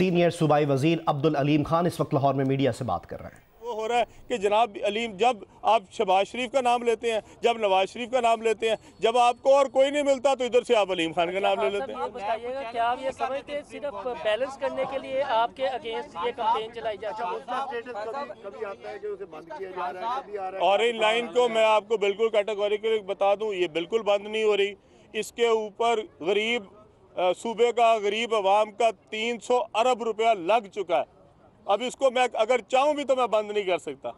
Senior सूबाई वजीर अब्दुल अलीम खान इस वक्त लाहौर में मीडिया से बात कर रहे हैं। वो हो रहा है कि जनाब अलीम, जब आप शहबाज शरीफ का नाम लेते हैं, जब नवाज शरीफ का नाम लेते हैं, जब आपको और कोई नहीं मिलता तो इधर से आप अलीम खान का नाम ले लेते हैं। बताइएगा, क्या आप ये समझते हैं सिर्फ बैलेंस करने के लिए आपके अगेंस्ट ये कैंपेन चलाई जाती है? ऑरेंज लाइन को मैं आपको बिल्कुल कैटेगोरिकली बता दूं, ये बिल्कुल बंद नहीं हो रही। इसके ऊपर गरीब सूबे का, गरीब अवाम का 300 अरब रुपया लग चुका है। अब इसको मैं अगर चाहूँ भी तो मैं बंद नहीं कर सकता,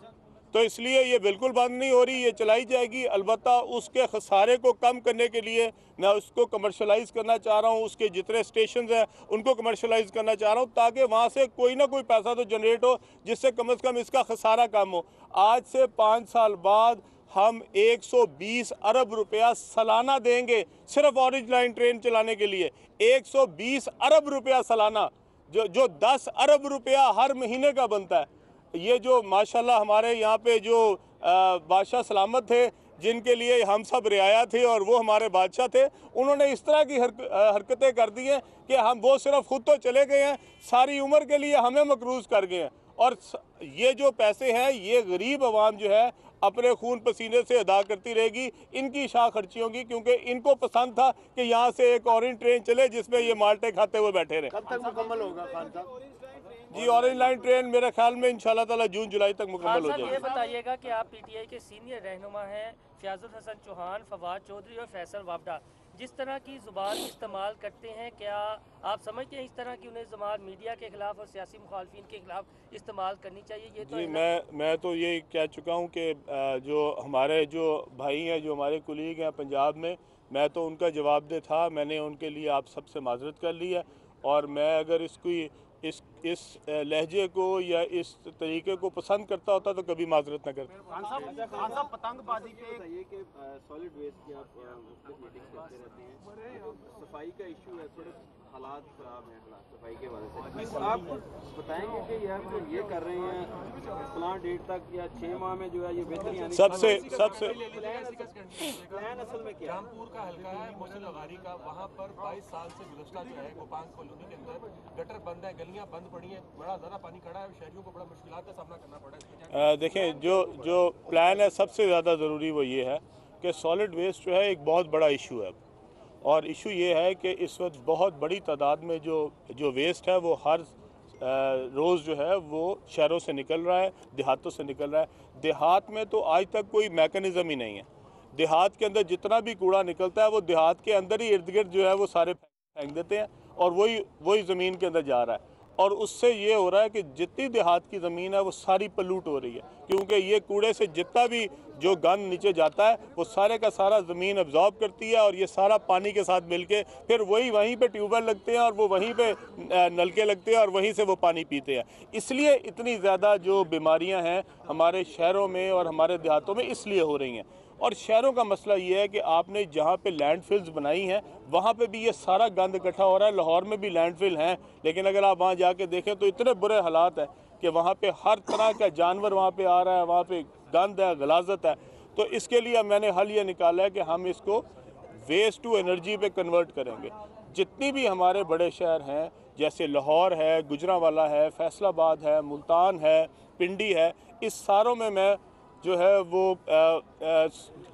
तो इसलिए ये बिल्कुल बंद नहीं हो रही, ये चलाई जाएगी। अलबत्ता उसके खसारे को कम करने के लिए मैं उसको कमर्शलाइज करना चाह रहा हूँ, उसके जितने स्टेशन हैं उनको कमर्शलाइज करना चाह रहा हूँ, ताकि वहाँ से कोई ना कोई पैसा तो जनरेट हो, जिससे कम से कम इसका खसारा कम हो। आज से 5 साल बाद हम 120 अरब रुपया सालाना देंगे सिर्फ ऑरेंज लाइन ट्रेन चलाने के लिए। 120 अरब रुपया सालाना, जो 10 अरब रुपया हर महीने का बनता है। ये जो माशाल्लाह हमारे यहाँ पे जो बादशाह सलामत थे, जिनके लिए हम सब रियाया थे और वो हमारे बादशाह थे, उन्होंने इस तरह की हरकतें कर दी हैं कि हम वो सिर्फ खुद तो चले गए हैं, सारी उम्र के लिए हमें मकरूज कर गए हैं। और ये जो पैसे हैं ये गरीब आवाम जो है अपने खून पसीने से अदा करती रहेगी इनकी शाह खर्चियों की, क्योंकि इनको पसंद था कि यहाँ से एक ऑरेंज ट्रेन चले जिसमें ये माल्टे खाते हुए बैठे रहे। कब तक मुकम्मल होगा खान साहब? जी, ऑरेंज लाइन ट्रेन मेरे ख्याल में इंशाल्लाह ताला जून जुलाई तक मुकम्मल हो जाएगी। ये बताइएगा कि आप पीटीआई के सीनियर रहनुमा हैं, फयाजुल हसन चौहान, फवाद चौधरी और फैसल वावडा जिस तरह की ज़ुबान इस्तेमाल करते हैं, क्या आप समझते हैं इस तरह की उन्हें ज़ुबान मीडिया के खिलाफ और सियासी मुखालफिन के खिलाफ इस्तेमाल करनी चाहिए? ये तो जी, मैं तो ये कह चुका हूँ कि जो हमारे जो भाई हैं, जो हमारे कुलीग हैं पंजाब में, मैं तो उनका जवाबदेह था। मैंने उनके लिए आप सबसे माजरत कर ली है, और मैं अगर इस लहजे को या इस तरीके को पसंद करता होता तो कभी माजरत न करता। खान साहब पतंगबाजी के बताइए कि सॉलिड वेस्ट की आप मीटिंग करते रहते हैं, सफाई का इशू है, थोड़े हालात खराब हैं सफाई के वजह से, आप बताएंगे कि यार जो ये कर रहे हैं फलां डेट तक या 6 माह में जो है ये बेहतरी आनी सबसे प्लान असल में क्या? रामपुर का हल्का है, मोहसिन लगारी का, वहाँ पर 22 साल से गुज़श्ता जो है गोपांग कॉलोनी के अंदर गटर बंद है, गलियाँ बंद पड़ी हैं, बड़ा ज़्यादा पानी खड़ा है, शहरियों को बड़ा मुश्किलात का सामना करना पड़ा है। देखें, जो प्लान है सबसे ज़्यादा ज़रूरी वो ये है कि सॉलिड वेस्ट जो है एक बहुत बड़ा इशू है, और इशू ये है कि इस वक्त बहुत बड़ी तादाद में जो वेस्ट है वो हर रोज़ जो है वो शहरों से निकल रहा है, देहातों से निकल रहा है। देहात में तो आज तक कोई मैकेनिज़्म ही नहीं है। देहात के अंदर जितना भी कूड़ा निकलता है वो देहात के अंदर ही इर्द गिर्द जो है वो सारे फेंक देते हैं, और वही ज़मीन के अंदर जा रहा है। और उससे ये हो रहा है कि जितनी देहात की ज़मीन है वो सारी पलूट हो रही है, क्योंकि ये कूड़े से जितना भी जो गंद नीचे जाता है वो सारे का सारा ज़मीन अब्जॉर्ब करती है, और ये सारा पानी के साथ मिलके फिर वहीं पे ट्यूबवेल लगते हैं और वो वहीं पे नलके लगते हैं और वहीं से वो पानी पीते हैं। इसलिए इतनी ज़्यादा जो बीमारियां हैं हमारे शहरों में और हमारे देहातों में इसलिए हो रही हैं। और शहरों का मसला ये है कि आपने जहाँ पे लैंडफिल्स बनाई हैं वहाँ पे भी ये सारा गंद इकट्ठा हो रहा है। लाहौर में भी लैंडफिल हैं, लेकिन अगर आप वहाँ जाके देखें तो इतने बुरे हालात हैं कि वहाँ पे हर तरह का जानवर वहाँ पे आ रहा है, वहाँ पे गंद है, गलाजत है। तो इसके लिए मैंने हल ये निकाला है कि हम इसको वेस्ट टू एनर्जी पे कन्वर्ट करेंगे। जितनी भी हमारे बड़े शहर हैं, जैसे लाहौर है, गुजरांवाला है, फैसलाबाद है, मुल्तान है, पिंडी है, इस सारों में मैं जो है वो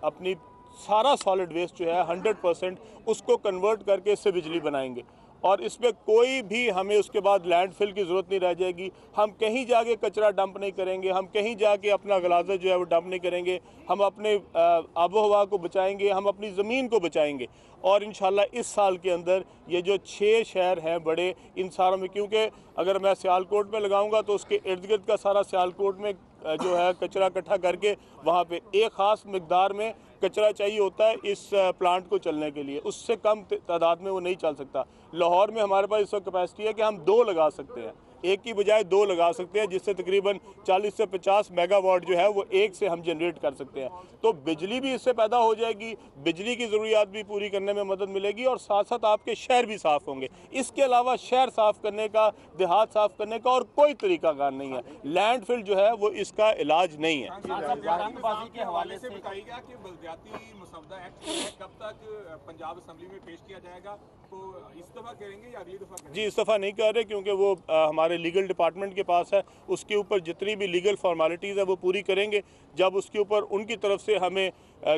अपनी सारा सॉलिड वेस्ट जो है 100% उसको कन्वर्ट करके इससे बिजली बनाएंगे, और इसमें कोई भी हमें उसके बाद लैंडफिल की ज़रूरत नहीं रह जाएगी। हम कहीं जाके कचरा डंप नहीं करेंगे, हम कहीं जाके अपना गलाज़त जो है वो डंप नहीं करेंगे। हम अपने आबो हवा को बचाएंगे, हम अपनी ज़मीन को बचाएंगे। और इंशाल्लाह इस साल के अंदर ये जो 6 शहर हैं बड़े, इन सारों में, क्योंकि अगर मैं सियालकोट में लगाऊंगा तो उसके इर्द गिर्द का सारा सियालकोट में जो है कचरा इकट्ठा करके वहाँ पे एक ख़ास मकदार में कचरा चाहिए होता है इस प्लांट को चलने के लिए, उससे कम तादाद में वो नहीं चल सकता। लाहौर में हमारे पास इस वक्त कैपेसिटी है कि हम 2 लगा सकते हैं, एक की बजाय 2 लगा सकते हैं, जिससे तकरीबन 40 से 50 मेगावाट जो है वो एक से हम जनरेट कर सकते हैं। तो बिजली भी इससे पैदा हो जाएगी, बिजली की ज़रूरियात भी पूरी करने में मदद मिलेगी, और साथ साथ आपके शहर भी साफ़ होंगे। इसके अलावा शहर साफ़ करने का, देहात साफ़ करने का और कोई तरीकाकार नहीं है। लैंडफिल जो है वो इसका इलाज नहीं है। पतंगबाजी के हवाले से बताइएगा कि बलदियाती मसौदा एक्ट कब तक पंजाब असम्बली में पेश किया जाएगा, तो इस दफा करेंगे या अगली दफा करेंगे? जी, इस दफ़ा नहीं कर रहे क्योंकि वो हमारे लीगल डिपार्टमेंट के पास है। उसके ऊपर जितनी भी लीगल फॉर्मेलिटीज़ है वो पूरी करेंगे। जब उसके ऊपर उनकी तरफ से हमें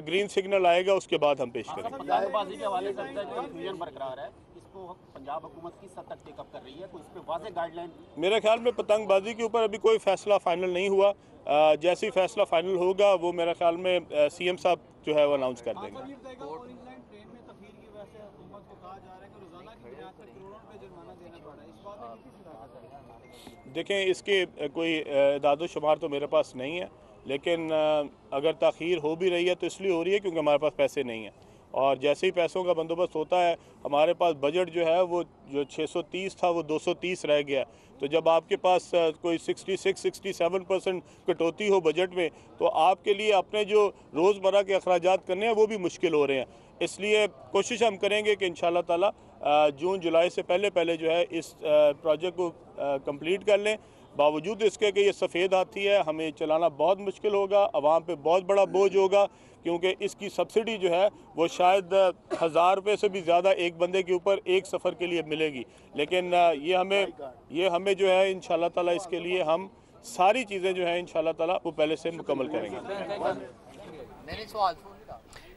ग्रीन सिग्नल आएगा उसके बाद हम पेश करेंगे। पतंगबाजी के हवाले से कंफ्यूजन बरकरार है, इसको पंजाब हुकूमत किस हद तक टेकअप कर रही है, कोई इस पे वाज़ेह गाइडलाइन? मेरे ख्याल में पतंगबाजी के ऊपर अभी कोई फैसला फाइनल नहीं हुआ। जैसे ही फैसला फाइनल होगा वो मेरे ख्याल में सीएम साहब जो है वो अनाउंस कर देंगे। देखें, इसके कोई इदाद शुमार तो मेरे पास नहीं है, लेकिन अगर ताख़ीर हो भी रही है तो इसलिए हो रही है क्योंकि हमारे पास पैसे नहीं हैं। और जैसे ही पैसों का बंदोबस्त होता है, हमारे पास बजट जो है वो जो 630 था वो 230 रह गया। तो जब आपके पास कोई 66-67% कटौती हो बजट में, तो आपके लिए अपने जो रोज़मर्रा के अखराजात करने हैं वो भी मुश्किल हो रहे हैं। इसलिए कोशिश हम करेंगे कि इंशाअल्लाह ताला जून जुलाई से पहले जो है इस प्रोजेक्ट को कंप्लीट कर लें। बावजूद इसके कि ये सफ़ेद हाथी है, हमें चलाना बहुत मुश्किल होगा, आवाम पे बहुत बड़ा बोझ होगा, क्योंकि इसकी सब्सिडी जो है वो शायद 1000 रुपये से भी ज़्यादा एक बंदे के ऊपर एक सफ़र के लिए मिलेगी। लेकिन ये हमें जो है इंशाअल्लाह ताला इसके लिए हम सारी चीज़ें जो हैं इंशाअल्लाह ताला वो पहले से मुकम्मल करेंगे।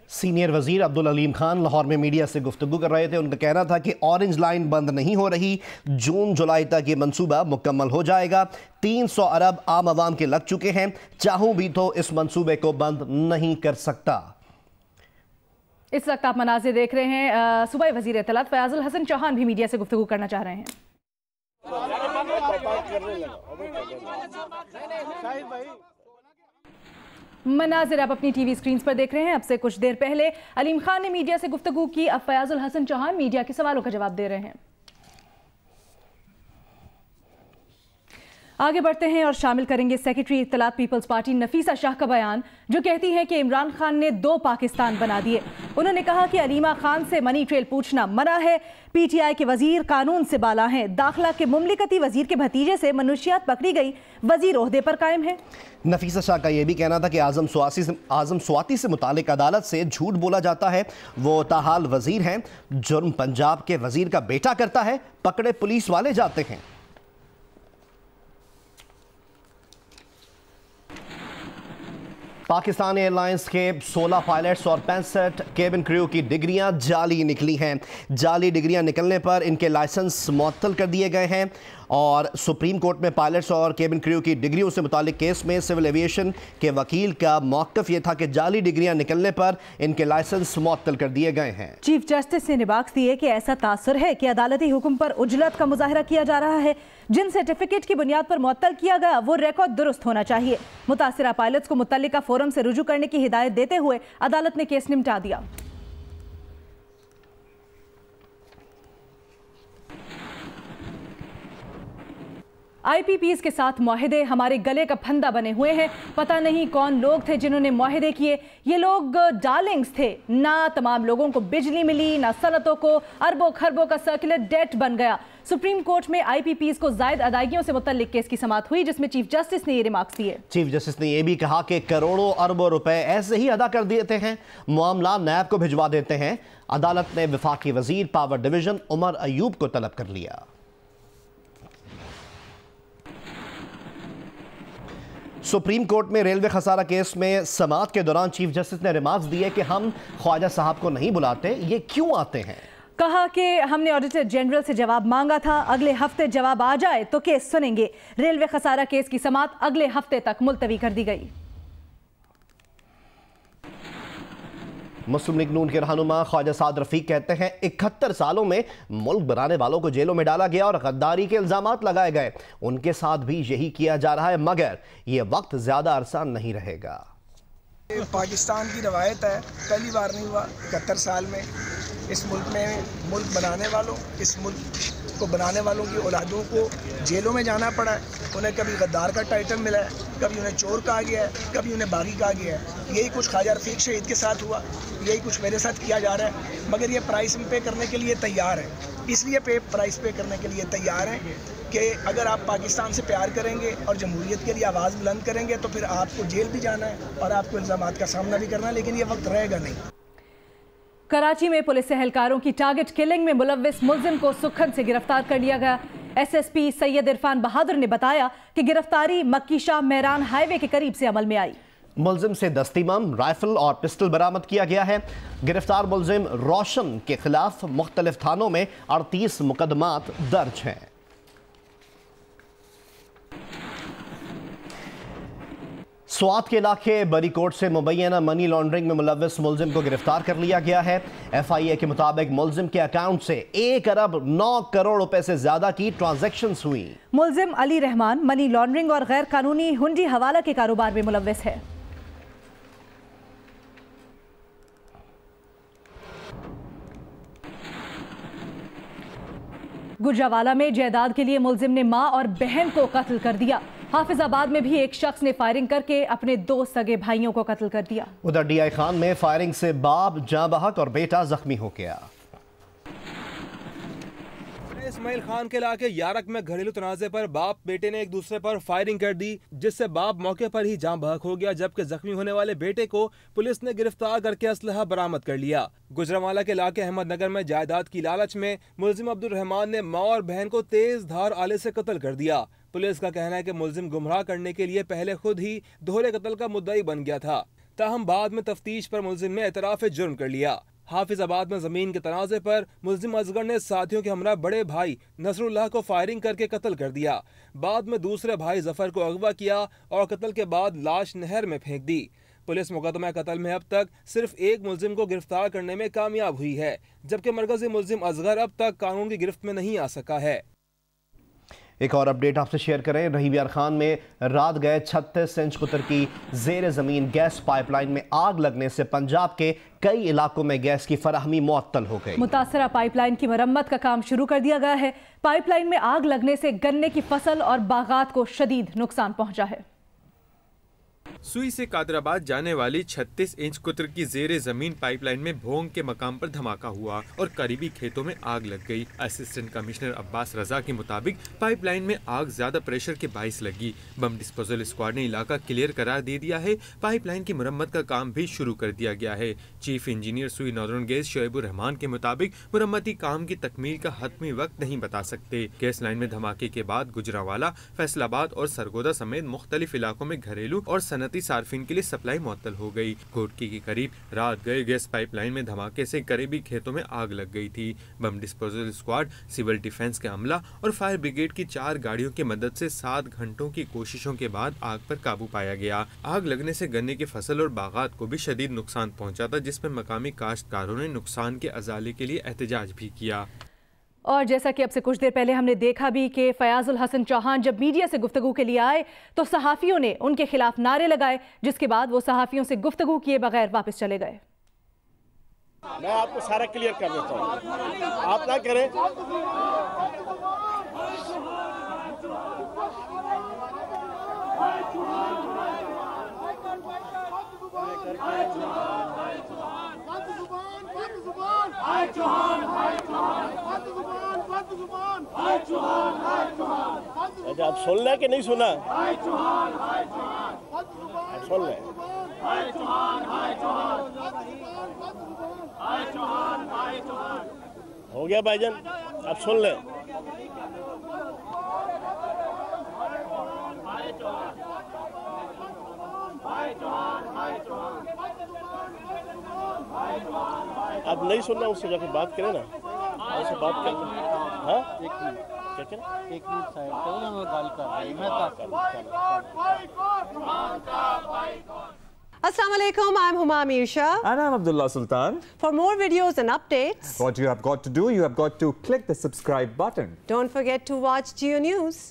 सीनियर वजीर अब्दुल अलीम खान लाहौर में मीडिया से गुफ्तगू कर रहे थे। उनका कहना था कि ऑरेंज लाइन बंद नहीं हो रही, जून जुलाई तक ये मंसूबा मुकम्मल हो जाएगा। 300 अरब आम आवाम के लग चुके हैं, चाहूं भी तो इस मंसूबे को बंद नहीं कर सकता। इस वक्त आप मनाज़िर देख रहे हैं। सूबाई वजीर इत्तलात फयाजुल हसन चौहान भी मीडिया से गुफ्तगू करना चाह रहे हैं। मनाजिर आप अपनी टीवी स्क्रीन पर देख रहे हैं। अब से कुछ देर पहले अलीम खान ने मीडिया से गुफ्तगू की, अब फयाजुल हसन चौहान मीडिया के सवालों का जवाब दे रहे हैं। आगे बढ़ते हैं और शामिल करेंगे सेक्रेटरी इत्तलात पीपल्स पार्टी नफीसा शाह का बयान, जो कहती हैं कि इमरान खान ने 2 पाकिस्तान बना दिए। उन्होंने कहा कि अलीमा खान से मनी ट्रेल पूछना मना है, पीटीआई के वजीर कानून से बाला हैं, दाखिला के मुमलिकती वजीर के भतीजे से मनुशियात पकड़ी गई, वजीर ओहदे पर कायम है। नफीसा शाह का यह भी कहना था कि आजम स्वाति से मुतालिक अदालत से झूठ बोला जाता है, वो ताहाल वजीर हैं, जुर्म पंजाब के वजीर का बेटा करता है, पकड़े पुलिस वाले जाते हैं। पाकिस्तान एयरलाइंस के 16 पायलट्स और 65 केबिन क्रू की डिग्रियां जाली निकली हैं। जाली डिग्रियां निकलने पर इनके लाइसेंस मुअत्तल कर दिए गए हैं और सुप्रीम कोर्ट में पायलट्स और केबिन क्रू की डिग्रियों से मुतालिक केस में सिविल एविएशन के वकील का मौक़िफ़ ये था कि जाली डिग्रियां निकलने पर इनके लाइसेंस मुअत्तल कर दिए गए हैं। चीफ जस्टिस ने रिमार्क्स दिए कि ऐसा तासुर है कि अदालती हुक्म पर उजलत का मुजाहरा किया जा रहा है, जिन सर्टिफिकेट की बुनियाद पर मुअत्तल किया गया वो रिकॉर्ड दुरुस्त होना चाहिए। मुतासिरा पायलट्स को मुतल्लिका फोरम से रुजू करने की हिदायत देते हुए अदालत ने केस निपटा दिया। आईपीपीएस के साथ मुआहदे हमारे गले का फंदा बने हुए हैं। पता नहीं कौन लोग थे जिन्होंने मुआहदे किए। ये लोग डार्लिंग्स थे, ना तमाम लोगों को बिजली मिली, ना सनतों को अरबों खरबों का सर्कुलर डेट बन गया। सुप्रीम कोर्ट में आईपीपीएस को जायद अदायगियों से मुतल्लिक केस की समाअत हुई, जिसमें चीफ जस्टिस ने ये रिमार्क्स दिए। चीफ जस्टिस ने यह भी कहा कि करोड़ों अरबों रुपए ऐसे ही अदा कर देते हैं, मामला नैब को भिजवा देते हैं। अदालत ने वफाकी वजीर पावर डिवीजन उमर अयूब को तलब कर लिया। सुप्रीम कोर्ट में रेलवे खसारा केस में समाअत के दौरान चीफ जस्टिस ने रिमार्क्स दिए कि हम ख्वाजा साहब को नहीं बुलाते, ये क्यों आते हैं। कहा कि हमने ऑडिटर जनरल से जवाब मांगा था, अगले हफ्ते जवाब आ जाए तो केस सुनेंगे। रेलवे खसारा केस की समाअत अगले हफ्ते तक मुलतवी कर दी गई। मुस्लिम लीग नून के रहनुमा ख्वाजा साद रफीक कहते हैं 71 सालों में मुल्क बनाने वालों को जेलों में डाला गया और गद्दारी के इल्जामात लगाए गए। उनके साथ भी यही किया जा रहा है, मगर यह वक्त ज्यादा अरसा नहीं रहेगा। पाकिस्तान की रवायत है, पहली बार नहीं हुआ 71 साल में इस मुल्क में मुल्क बनाने वालों, इस मुल्क को बनाने वालों की औलादों को जेलों में जाना पड़ा है। उन्हें कभी गद्दार का टाइटल मिला है, कभी उन्हें चोर कहा गया है, कभी उन्हें बागी कहा गया है। यही कुछ ख्वाजा रफीक शहीद के साथ हुआ, यही कुछ मेरे साथ किया जा रहा है। मगर ये प्राइस पे करने के लिए तैयार है, इसलिए प्राइस पे करने के लिए तैयार हैं कि अगर आप पाकिस्तान से प्यार करेंगे और जमहूरियत के लिए आवाज़ बुलंद करेंगे तो फिर आपको जेल भी जाना है और आपको इल्ज़ामात का सामना भी करना है, लेकिन ये वक्त रहेगा नहीं। कराची में पुलिस एहलकारों की टारगेट किलिंग में मुलव्विस मुलजिम को सुखन से गिरफ्तार कर लिया गया। एसएसपी सैयद इरफान बहादुर ने बताया कि गिरफ्तारी मक्की शाह मेहरान हाईवे के करीब से अमल में आई। मुलजिम से दस्ती बम, राइफल और पिस्टल बरामद किया गया है। गिरफ्तार मुलजिम रोशन के खिलाफ मुख्तलिफ थानों में 38 मुकदमात दर्ज हैं। स्वात के इलाके बरीकोट से मुबैना मनी लॉन्ड्रिंग में मुलव्विस मुलजिम को गिरफ्तार कर लिया गया है। FIA के मुताबिक मुलजिम के अकाउंट से 1 अरब 9 करोड़ रुपए से ज्यादा की ट्रांजैक्शंस हुई। मुलजिम अली रहमान मनी लॉन्ड्रिंग और गैर कानूनी हुंडी हवाला के कारोबार में मुलव्विस है। गुजरावाला में जायदाद के लिए मुलजिम ने मां और बहन को कत्ल कर दिया। हाफिजाबाद में भी एक शख्स ने फायरिंग करके अपने 2 सगे भाइयों को कत्ल कर दिया। उधर DI खान में फायरिंग से बाप जां बहक और बेटा जख्मी हो गया। इस्माइल खान के इलाके यारक में घरेलू तनाजे पर बाप बेटे ने एक दूसरे पर फायरिंग कर दी, जिससे बाप मौके पर ही जान बहक हो गया, जबकि जख्मी होने वाले बेटे को पुलिस ने गिरफ्तार करके असलहा बरामद कर लिया। गुजरावाला के इलाके अहमदनगर में जायदाद की लालच में मुलजिम अब्दुल रहमान ने मां और बहन को तेज धार आले से कत्ल कर दिया। पुलिस का कहना है कि मुलजिम गुमराह करने के लिए पहले खुद ही दोहरे कत्ल का मुद्दाई बन गया था, ताहम बाद में तफ्तीश पर मुलजिम ने एतराफ़ जुर्म कर लिया। हाफिजाबाद में जमीन के तनाजे पर मुलजिम असगर ने साथियों के हमरा बड़े भाई नसरुल्लाह को फायरिंग करके कत्ल कर दिया। बाद में दूसरे भाई जफर को अगवा किया और कत्ल के बाद लाश नहर में फेंक दी। पुलिस मुकदमा कत्ल में अब तक सिर्फ एक मुलजिम को गिरफ्तार करने में कामयाब हुई है, जबकि मरकजी मुलजिम असगर अब तक कानून की गिरफ्त में नहीं आ सका है। एक और अपडेट आपसे शेयर करें। रहीबियार खान में रात गए 36 इंच कुतर की जेर जमीन गैस पाइपलाइन में आग लगने से पंजाब के कई इलाकों में गैस की फराहमी मुअत्तल हो गई। मुतासरा पाइपलाइन की मरम्मत का काम शुरू कर दिया गया है। पाइपलाइन में आग लगने से गन्ने की फसल और बागात को शदीद नुकसान पहुंचा है। सुई से कादराबाद जाने वाली 36 इंच कुतर की जेरे जमीन पाइपलाइन में भोंग के मकाम पर धमाका हुआ और करीबी खेतों में आग लग गई। असिस्टेंट कमिश्नर अब्बास रजा के मुताबिक पाइपलाइन में आग ज्यादा प्रेशर के बाइस लगी। बम डिस्पोजल स्क्वाड ने इलाका क्लियर करार दे दिया है। पाइपलाइन की मुरम्मत का काम भी शुरू कर दिया गया है। चीफ इंजीनियर सुई नॉर्दर्न गैस शोएबुर रहमान के मुताबिक मुरम्मती काम की तकमील का हतमी वक्त नहीं बता सकते। गैस लाइन में धमाके के बाद गुजरावाला, फैसलाबाद और सरगोदा समेत मुख्तलिफ इलाकों में घरेलू और सनती सार्फिन के लिए सप्लाई मुअत्तल हो गई। घोटकी के करीब रात गए गैस पाइपलाइन में धमाके से करीबी खेतों में आग लग गई थी। Bomb disposal squad, civil defence के अमला और फायर ब्रिगेड की 4 गाड़ियों की मदद से 7 घंटों की कोशिशों के बाद आग पर काबू पाया गया। आग लगने से गन्ने की फसल और बागात को भी शदीद नुकसान पहुंचा था, जिसमें मकामी काश्तकारों ने नुकसान के अजाले के लिए एहतजाज भी किया। और जैसा कि अब से कुछ देर पहले हमने देखा भी कि फयाजुल हसन चौहान जब मीडिया से गुफ्तगू के लिए आए तो सहाफ़ियों ने उनके खिलाफ नारे लगाए, जिसके बाद वो सहाफ़ियों से गुफ्तगू किए बगैर वापस चले गए। मैं आपको सारा क्लियर कर देता हूँ, आप ना करें। अच्छा, आप सुन लें कि नहीं सुना? आप सुन लें। हो गया भाईजान, आप सुन लें। आप नहीं सुनना, उससे जाकर बात करें ना, उससे बात कर लें। हाँ, एक मिनट, क्या करें? एक मिनट साइड करो ना, मैं गाल कर रही हूँ। Assalamu alaikum, I'm Huma Amir Shah. And I'm Abdullah Sultan. For more videos and updates, what you have got to do, you have got to click the subscribe button. Don't forget to watch Geo News.